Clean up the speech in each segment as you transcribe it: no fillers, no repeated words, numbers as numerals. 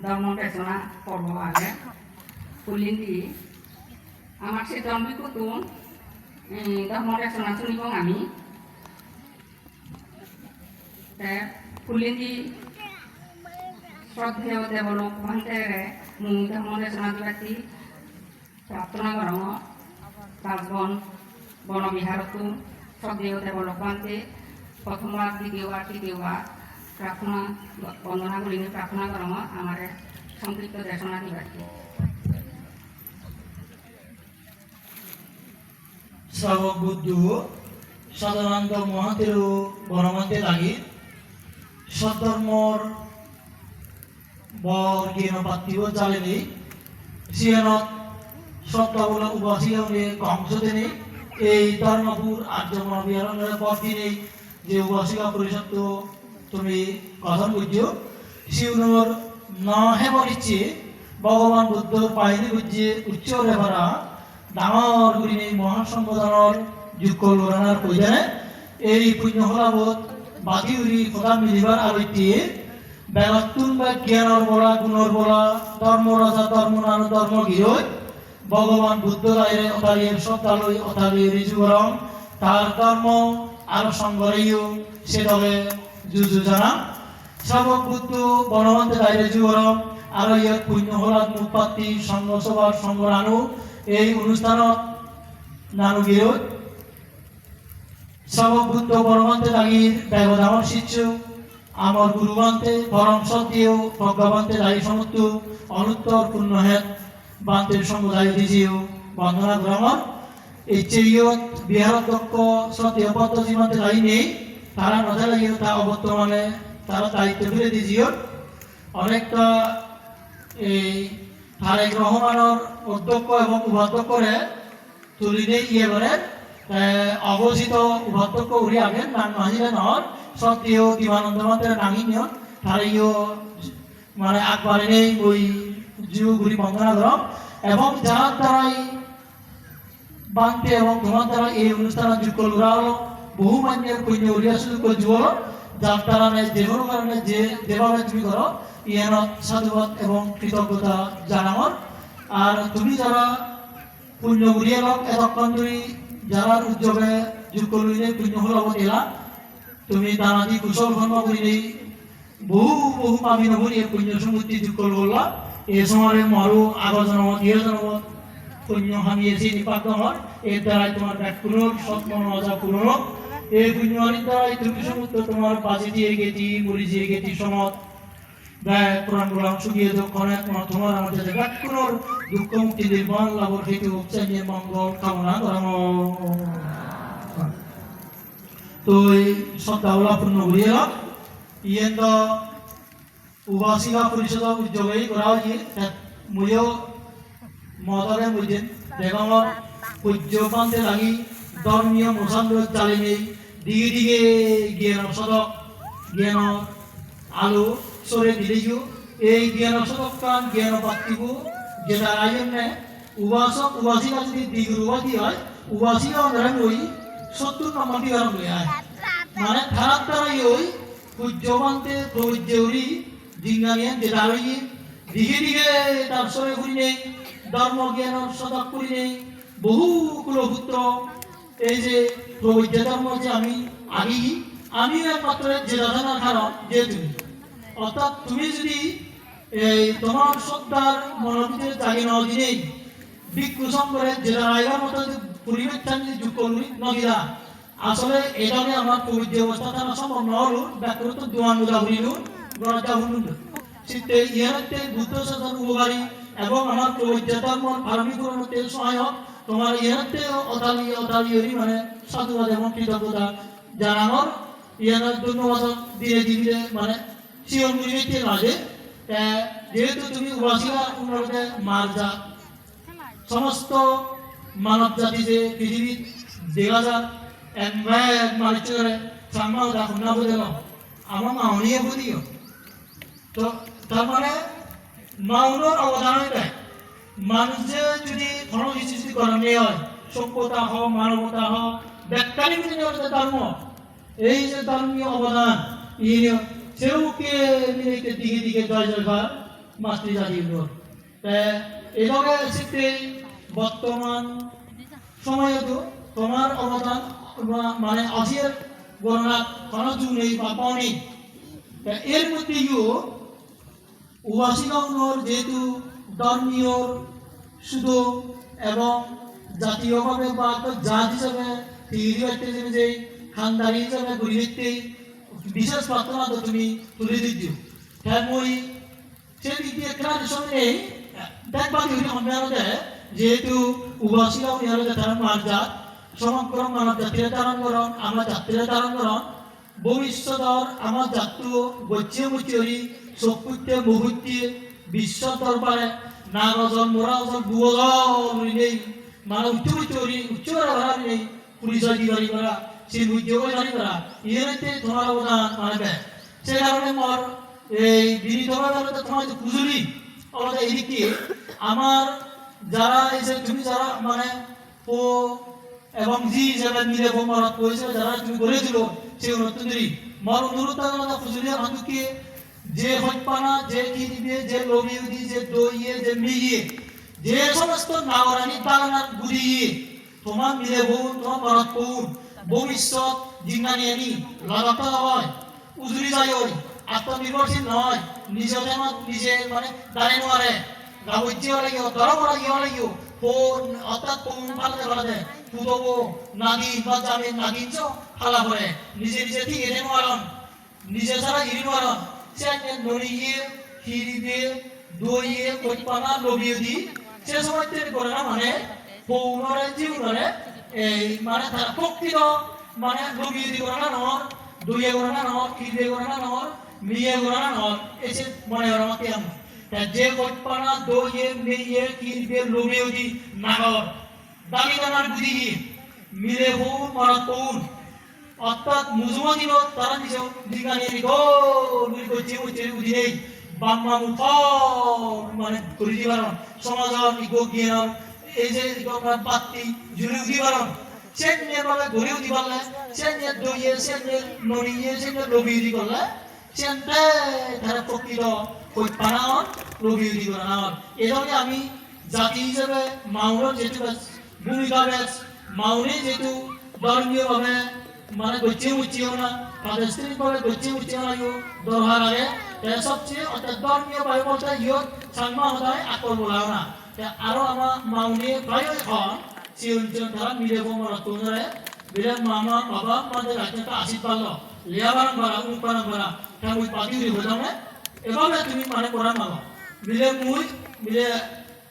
ধর্ম পেছনা পর্ব আগে পুলিন্দি আমার সে জন্মই কুতুন ধর্ম পেছনা শুনিব আমি পুলিন্দি শ্রদ্ধেয় দেবলোক ভান্তেরে মুই ধর্ম পেছনা দিবাতি প্রার্থনা করম রাজবন বনবিহারতু শ্রদ্ধেয় দেবলোক ভান্তে প্রথমবার দ্বিতীয়বার তৃতীয়বার প্রার্থনা বন্দনা করি প্রার্থনা করম আমার সংক্ষিপ্ত দেশনা দিবাতি শ্রাবক বুদ্ধ সাধারণত মহাতের বনমন্তে লাগি সদ্ধর্মর বর জ্ঞান পাত্রিব চালেনি সিয়ানত সত্তাবল উপাসিকে কংস দেনি এই ধর্মপুর আর্য মহাবিহারের পর দিনে যে উপাসিকা পরিষদ তুমি কথন বুঝছো শিউনর না হেবার ইচ্ছে ভগবান বুদ্ধর পাইনি বুঝছে উচ্চ রেভারা ডাঙর গুলি নেই মহাসংবোধনের যোগ্য লোরানার প্রয়োজনে এই পুণ্য হলাবোধ বাতি উড়ি কথা মিলিবার আবৃত্তি বেগাত্তুন বা জ্ঞানর বলা গুণর বলা ধর্ম রাজা ধর্ম নানু ধর্ম গিরয় ভগবান বুদ্ধ রায়ের অতারিয়ের সত্তালয় অতারিয়ে রিজু গরম তার ধর্ম আর সংগরেও সে তবে যুজু জানা শ্রাবক বুদ্ধ বনমন্তে রায়ের রিজু গরম আর ইয়ার পুণ্য হলাদ মুপাত্তি সঙ্গ সভার সঙ্গ নানু এই অনুষ্ঠানত নানু গিরয় শ্রাবক বুদ্ধ বনমন্তে লাগির ব্যাগত আমার শিষ্য আমার গুরুবান্তে পরম সত্যিও প্রজ্ঞাবান্তে দায়ী সমুদ্র অনুত্তর পূর্ণ হেত বান্তের সঙ্গ দায়ী দিজিও বন্দনা গ্রহণ এই চেয়ত বিহারদক্ষ সত্যি অবদ্ধ জীবন্তে দায়ী নেই তারা নজর লাগিও তা অবর্তমানে তারা দায়িত্ব ফিরে দিজিও অনেকটা এই তারেক রহমানের অধ্যক্ষ এবং উপাধ্যক্ষরে তুলি নেই ইয়ে করে অঘোষিত উপাধ্যক্ষ উড়ি আগেন নাম মাহিলে নহর সত্যিও দিবানন্দ মাত্রের নাঙিনিও তারাইও মানে আকবারে নেই ওই জিও ঘুরি বন্দনা ধরম এবং যার দ্বারাই বাংতে এবং তোমার দ্বারা এই অনুষ্ঠানে যোগ করা হলো বহু মান্যের কন্যা উড়িয়া শুরু করে যুবল যার দ্বারা যে কোনো কারণে যে যেভাবে তুমি করো ইয়ান সাধুবাদ এবং কৃতজ্ঞতা জানামর আর তুমি যারা পুণ্য উড়িয়ে লোক এতক্ষণ ধরে যারা উদ্যোগে যোগ করলে পুণ্য হল এলা তুমি দানাদি কুশল ধর্ম করিলে বহু বহু পাবি নবরী পুণ্য সমুদ্রী যোগ করল এই সময় মরু আগর জন্মত ইয়ে জন্মত পুণ্য হামিয়েছি নিপাতমর এর দ্বারাই তোমার ব্যাগ পূরণ সৎমন মজা পূরণ এই পুণ্য হানির দ্বারাই তুমি সমুদ্র তোমার বাজে দিয়ে গেছি মরি দিয়ে গেছি সমত ব্যয় পুরাণ গুলাম শুকিয়ে দক্ষণে তোমার আমার যাতে ব্যাগ পূরণ দুঃখ মুক্তি নির্বাণ লাভর হেতু চাইয়ে মঙ্গল কামনা করাম তো এই সত্তাবলা পূর্ণ ঘুরিয়ে ইয়ে তো উপাসিকা পরিষদ উদ্যোগই করা হয়েছে মূল্য মতরে বুঝেন বেগমর পূজ্য পান্তে লাগি ধর্মীয় মোসান্দ চালিয়ে দিকে দিকে জ্ঞান সদক জ্ঞান আলো সরে দিলেও এই জ্ঞান সদক কান জ্ঞান পাত্রিব যেটা আয়োজনে উপাসক উপাসিকা যদি দিগুর উপাধি হয় উপাসিকা ধরেন ওই 70 নম্বর দিয়ে আরম্ভ হয় মানে খারাপ তারাই ওই পূজ্যবান্তে প্রবৃত্তি জিঙ্গানিয়ান যেটা রয়েছে দিকে দিকে তার সরে ঘুরি নেই ধর্ম জ্ঞান সদক করি নেই বহু কুলপুত্র এই যে প্রবৃত্তি ধর্ম যে আমি একমাত্র যে রাধানার কারণ যে তুমি অর্থাৎ তুমি যদি এই তোমার শ্রদ্ধার মনোভিতে জাগি ন দিনেই ভিক্ষু সম্পর্কে যেটা রায়গার মতো পরিবেশ যদি যোগ করবি নদীরা আসলে এটা আমার প্রবৃত্তি অবস্থা তারা সম্ভব নহল ব্যাকরণ তো দোয়ান উদা হইল গণতা হইল চিত্তে ইহাতে বুদ্ধ সাধন উপকারী এবং আমার প্রবৃত্তি ধর্ম আরম্ভী করতে সহায়ক তোমার ইহাতে অতালি মানে সাধুবাদ এবং কৃতজ্ঞতা জানানোর ইহার ধন্যবাদ দিয়ে দিলে মানে শিয়ন মুড়িতে মাঝে যেহেতু তুমি উপাসিকা উন্নয়নে মার যা সমস্ত মানব জাতি যে পৃথিবীর দেখা যাক এক মানুষের সামনে রাখুন না বুঝে আমার মাউনিয়ে বুঝিও তো তার মানে মাউনের অবদান দেয় মানুষের যদি কোনো কিছু করানো হয় সভ্যতা হোক মানবতা হোক ব্যাখ্যানিক ধর্ম এই যে ধর্মীয় অবদান সেও কে দিকে দিকে জয় জয়কার মাতৃজাতির এভাবে শিখতে বর্তমান সময়তো তোমার অবদান মানে আজির গণনা কোনো যুগ নেই বা পাও নেই এর মধ্যেও উবাসীগণর যেহেতু ধর্মীয় শুধু এবং জাতীয়ভাবে বা জাত হিসাবে তৈরি হইতে যে খানদারি হিসাবে গড়ি হইতে বিশেষ প্রার্থনা তো তুমি তুলে দিচ্ছ হ্যাঁ মই সে দিক দিয়ে একটা সময় দেখবা কি আমরা যেহেতু উবাসীগণ ইহারে তারা মার জাত সমগ্র মানব জাতির ধারণ করন আমার জাতির ধারণ করন ভবিষ্যতর আমার জাতু গচ্ছিয়ে মুচিয়রি চকুতে মুহূর্তে বিশ্ব দরবারে না রজন মোরা ওজন বুয়জন নেই মানে উচ্চ মুচিয়রি উচ্চ করা নেই পরিচয় দিবারি করা সেই উদ্যোগ জানি করা ইয়েতে তোমার অবদান মানবে সে কারণে মোর এই বিনীতভাবে তোমার যে পুজুরি আমাদের এদিকে আমার যারা এসে তুমি যারা মানে ও এবং জি যারা মিলে মরত করেছে যারা তুমি করে দিল সেই অনুত্তরি মর অনুরোধ ফুজুরিয়া মানুষকে যে হইপানা যে কি দিবে যে লোভিউদি যে দইয়ে যে মিয়ে যে সমস্ত নাওরানি বাগানার গুড়িয়ে তোমার মিলে বোন তোমার মরত কোন ভবিষ্যৎ জিঙ্গানি আনি লাগাতে হয় উজুরি যায় ওই আত্মনির্ভরশীল নয় নিজে যেমন নিজে মানে দাঁড়িয়ে নোয়ারে গাবজ্য লাগিও দরব লাগিও লাগিও ফোন অর্থাৎ কোন ফালতে ফালতে পুদবো নাগিন বা জামিন নাগিন চো ফালা করে নিজে নিজে ঠিক এনে নোয়ারন নিজে ছাড়া ইরি নোয়ারন সে নড়িয়ে হিরিবে দইয়ে কইপানা লবিয়ে দি সে সময় তিনি করে না মানে পৌনরে জীবনরে এই মানে তার প্রকৃত মানে লবিয়ে দি করে না নর দইয়ে করে না নর হিরিবে করে না নর মিয়ে করে না নর এসে মনে হয় আমাকে আমি যে কইপানা দইয়ে মিয়ে হিরিবে লবিয়ে দি নাগর দামি দানার বুদ্ধি মিলে বহু মারাত্মক অর্থাৎ মুজুমাদিন তারা নিজ দিগানি গো নুই কইছে ওই উদিনেই বাম্মা মুফর মানে করি দিবারন সমাজর ইগো জ্ঞান এই যে আমরা পাত্তি জুড়ে দিবারন চেন নিয়ে বলে ঘুরেও দিবালে চেন নিয়ে দইয়ে চেন নিয়ে নড়িয়ে চেন নিয়ে লবি দি করলে চেনতে তারা প্রকৃত কই পানান লবি দি করে না এজন্য আমি জাতি হিসেবে মাউনের যেটু ভূমিকা বেশ মাউনে যেটু ধর্মীয়ভাবে মানে গচ্ছিয়ে মুচ্ছিও না প্রাদেশিকভাবে গচ্ছিয়ে মুচ্ছিও না ইউ দরকার আগে সবচেয়ে অর্থাৎ ধর্মীয়ভাবে বলতে ইউ সাংমা হতায় আকর বলাও না আরো আমার মাউনে প্রায় এখন সে অঞ্চল তারা মিলে বোমার তোমরা বিলে মামা বাবা আমাদের একটা আশীর্বাদ লিয়াবার বাড়া উপার বাড়া তার ওই পাতি হইব জানে এভাবে তুমি মানে করা মাগো মিলে মুই মিলে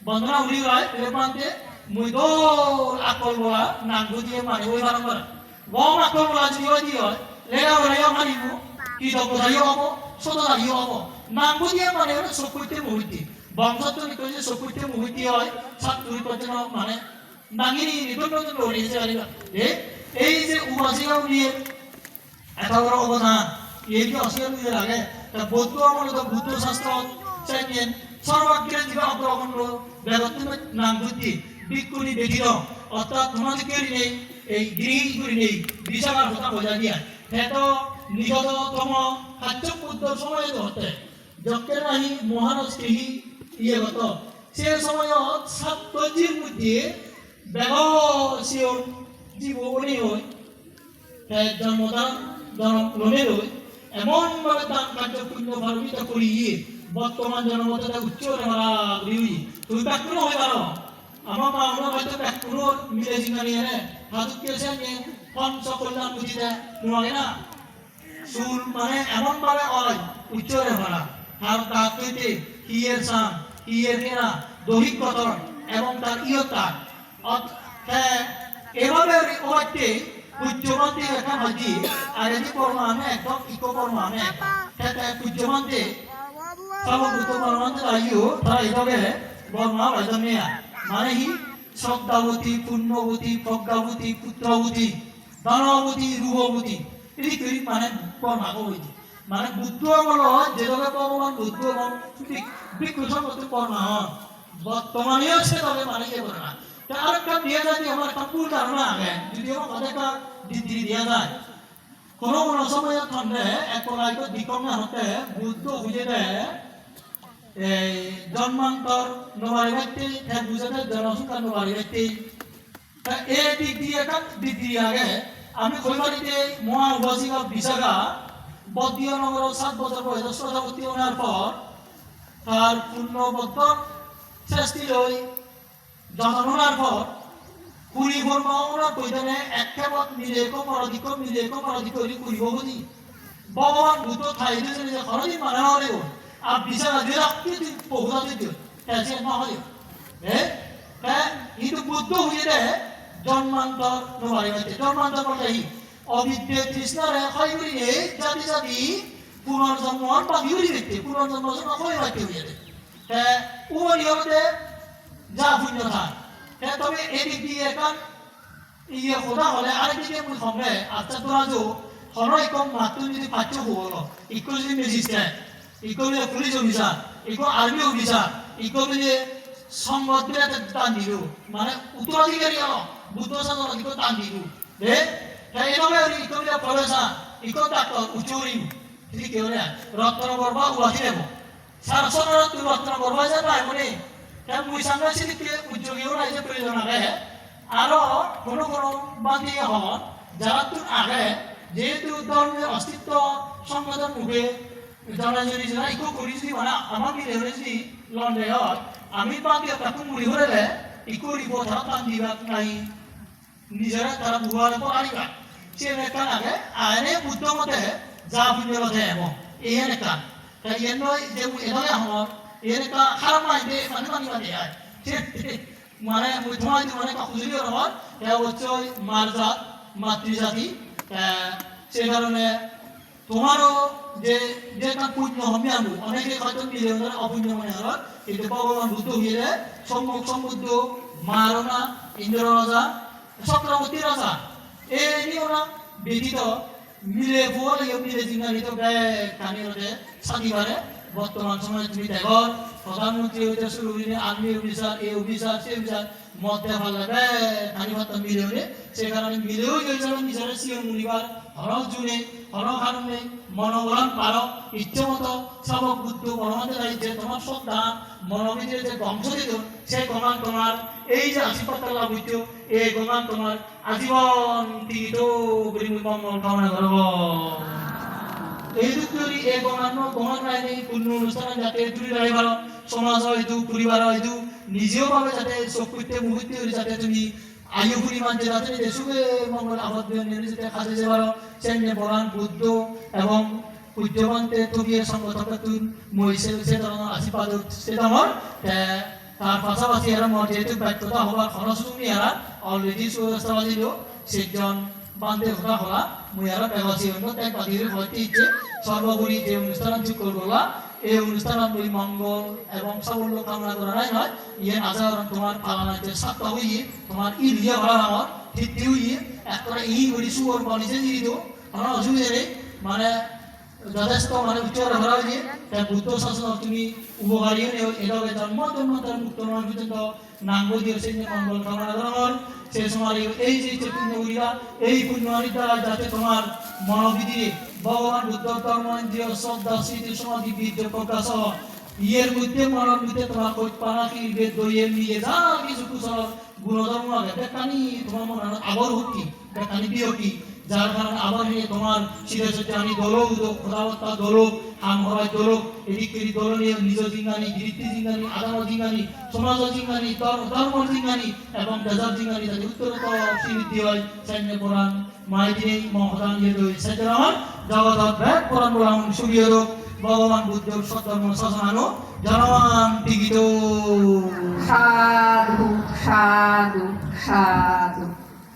বন্দনা উড়ি রায় মিলে পান্তে মুই দোল আকল বলা নাঙ্গু দিয়ে মানে ওই বারবার গম আকল বলা যদি হয় দিয়ে হয় লেগা বলাইও মানিব কি দপ্তরাইও হবো সদাইও হবো নাঙ্গু দিয়ে মানে হলো চকুইতে মুহূর্তে বংশত্ব নিকট যে চকুইতে মুহূর্তে হয় ছাত্রী পর্যন্ত মানে নাঙ্গিনি নিকট পর্যন্ত উড়িয়েছে এই যে উপাসিকাও নিয়ে এত বড় অবদান এই কি অস্বীকার করতে লাগে তা বৌদ্ধ আমলে তো বুদ্ধ শাস্ত্র চাইছেন সর্বাগ্রে জীবা অগ্রগণ বেগত্ব নাম বুদ্ধি বিক্ষুনি ব্যতীত অর্থাৎ তোমাদেরকে নেই এই গৃহী করে নেই বিশাখার কথা বোঝা দিয়া এত নিষদতম খাদ্য বুদ্ধ সময় হতে যজ্ঞের নাহি মহানস্তি ইয়ে হতো সে সময় ছাত্রজির মধ্যে বেগশীয় জীবনী হয় জন্মদান জন্মে রই এমনভাবে দান কার্য পুণ্য ভাবিত করিয়ে বর্তমান জনমতটা উচ্চ মারা দিই তুই ব্যাকুল হয়ে গেল আমার মা আমরা হয়তো ব্যাকুল মিলে জিঙ্গানি এনে হাতুক কেসে নিয়ে পঞ্চ কল্যাণ বুঝি দেয় তোমাকে না সুর মানে এমন ভাবে হয় উচ্চ রে ভরা আর তার হইতে হিয়ের সান হিয়ের কেনা দৈহিক গঠন এবং তার ইয়তার এভাবে ওয়াইতে পূজ্যমন্তে একটা হাজি আর এই পরমাণু একদম ইকো পরমাণু একটা পূজ্যমন্তে সর্বভূত পরমাণু আয়ু তারা এইভাবে বর্মা বাজমিয়া মানে হি শ্রদ্ধাবতী পুণ্যবতী প্রজ্ঞাবতী পুত্রবতী ধনবতী রূপবতী এই করি মানে পরমাগো হইছে মানে বুদ্ধ আমল যেভাবে ভগবান বুদ্ধ এবং বিকৃষণ করতে পরমাহন বর্তমানেও সেভাবে মানে ইয়ে করে না আর একটা দিয়ে যায় আমার একটা ভুল ধারণা আগে যদি আমার অনেকটা দিদি দিয়া যায় কোনো কোনো সময় ঠান্ডে এক পলাইকে দিকম না হতে বুদ্ধ বুঝে দেয় এই জন্মান্তর নবারি ব্যক্তি হ্যাঁ বুঝাতে জনসংখ্যা নবারি ব্যক্তি এ দিক দিয়ে আগে আমি কৈবাড়িতে মহা উপাসিকা বিশাখা বদ্রীয় নগর 7 বছর বয়স শ্রদ্ধাবতী হওয়ার পর তার পূর্ণবদ্ধ সৃষ্টি লই যতন হওয়ার পর কুড়ি বর্মরা কইতেনে একেবারে মিলে করি কুড়ি বগনি ভগবান বুদ্ধ ঠাই দিয়েছেন যে খরদিন মানে হলেও আর বিশাখা যে রাখতে বহুদা দিও ক্যালসি না হলেও হ্যাঁ কিন্তু বুদ্ধ হয়ে দেয় জন্মান্তর নবারি হইতে জন্মান্তর বলতে অবিদ্যে তৃষ্ণারে হয় করি এই জাতি পুনর্জন্ম বাকি করি দেখতে পুনর্জন্ম হয় বাকি হয়ে দেয় হ্যাঁ উমরি হতে যা পুণ্য থাক হ্যাঁ তবে এদিক দিয়ে এখন ইয়ে কথা হলে আরেকদিকে মুই হবে আচ্ছা তোরা যো হরই কম মাত্র যদি পাচ্য হলো ইকো যদি ম্যাজিস্ট্রেট ইকো যদি পুলিশ অফিসার ইকো আর্মি অফিসার ইকো যদি সংবাদে টান দিল মানে উত্তরাধিকারী হলো বুদ্ধ শাসন ইকো টান দিল দে তাই এভাবে ইকো যদি প্রফেসর ইকো ডাক্তার উচ্চরি যদি কেউ না রত্ন বর্বা উড়াতি দেব সারসনরা তুই রত্ন বর্বা যা পায় মনে তাই মুই সামনে সিদিকে উদ্যোগীও রাইজে প্রয়োজন আগে আরো কোনো বান্ধি হন যারা তুই আগে যেহেতু ধর্মের অস্তিত্ব সংগঠন মুখে যারা যদি যারা ইকো করি যদি মানে আমার কি লেভেলে যদি লন্ডে হয় আমি বাকি তাকে মুড়ি হলে ইকো রিপো তারা টান দিবা নাই নিজেরা তারা বুয়ার পর আনিবা সে একটা আগে আইনে বুদ্ধ মতে যা পুণ্য মতে এবং এই একটা তাই এর যে এভাবে আমার এর একটা খারাপ মাইতে মানে হয় মানে তোমার মানে কাকুজুরি হওয়ার এটা হচ্ছে মারজাত মাতৃজাতি সে কারণে তোমারও যে যেটা পুণ্য হবে আমি অনেকে হয়তো মিলে অপুণ্য মনে হয় কিন্তু ভগবান বুদ্ধ হয়ে সম্মুখ সমুদ্র মারণা ইন্দ্র রাজা চক্রবর্তী রাজা এই নিয়রা ব্যতীত মিলে বলে মিলে জিঙ্গানিত কানি হতে সাথীবারে বর্তমান সময়ে তুমি দেখো প্রধানমন্ত্রী হইতে শুরু হইলে আর্মি অফিসার এই অফিসার সে অফিসার মধ্যে ভালো কানি ভাত মিলে হলে সে কারণে মিলেও গেছিল নিজের সিএম মুনিবার হরক জুনে হরক হারণে মনোবরণ পারো ইচ্ছে মতো সবক বুদ্ধ পরমাতে যে তোমার শ্রদ্ধা মনোবিদের যে বংশ দিত সেই গমান তোমার এই যে আশীর্বাদ লাভ হইত এই গমান তোমার আজীবন তীত মঙ্গল কামনা করব এই দুঃখী এই গমান রায়নি পূর্ণ অনুষ্ঠান যাতে তুমি রাইবার সমাজ হয়তো পরিবার হয়তো নিজেও ভাবে যাতে চকুতে মুহূর্তে যাতে তুমি আয়ু পরিমাণ যে যাতে দেশুকে মঙ্গল আবদ্ধ যাতে কাজে যাবার সেনে বরান বুদ্ধ এবং পূজ্যবন্তে তুমিয়ে সংগঠক তুন মহিষে সে ধরনের আশীর্বাদ সেটা আমার তার পাশাপাশি এরা মর যেহেতু ব্যর্থতা হবার খরচ তুমি এরা অলরেডি সুব্যবস্থা দিল সেজন বান্ধে ঘটা হলা মুই এরা ব্যবসায়ী অন্য ত্যাগ বাদির হইতে ইচ্ছে সর্বোপরি যে অনুষ্ঠান যোগ করবলা এই অনুষ্ঠান বলি মঙ্গল এবং সাফল্য কামনা করা নাই নয় ইয়ে আজারণ তোমার পালনা যে সাতটা হই তোমার ই লিয়া ভাড়া আমার ঠিক দিউই একটা ই বলি সুবর বলি যে দিই তো কোনো অসুবিধা নেই মানে যথেষ্ট মানে উচ্চার ধরা হয়েছে তাই বুদ্ধ শাসন তুমি উপকারী এভাবে জন্ম তার মুক্ত পর্যন্ত নাঙ্গ দিয়েছে যে মঙ্গল কামনা করার সে সময় এই যে পুণ্যগুলিরা এই পুণ্যগুলির দ্বারা যাতে তোমার মনোবিধি ভগবান বুদ্ধ ধর্ম যে শ্রদ্ধা স্মৃতি সমাধি বীর্য প্রকাশ ইয়ের মধ্যে মনের মধ্যে তোমার পানাকি বেদ দইয়ে নিয়ে যা কিছু কুশল গুণধর্ম দেখানি তোমার মনে আবর হকি দেখানি বিয়কি যার কারণে আবার নিয়ে তোমার শিরে জানি দলক খোদাবত্তা দলক হাম হরাই দলক এদিক এদিক দল নিয়ে নিজ জিঙ্গানি গিরিতি জিঙ্গানি আদাম জিঙ্গানি সমাজ জিঙ্গানি ধর্ম জিঙ্গানি এবং দেজার জিঙ্গানি যাতে উত্তরতর শ্রীবৃদ্ধি হয় সৈন্য পুরাণ মাইদিনে মহদান ইয়ে দই সেজরামান জগৎ ব্যাগ পুরাণ পুরাণ সুবিয়ত ভগবান বুদ্ধ সত্যধর্ম শাসনানো জনমান টিকি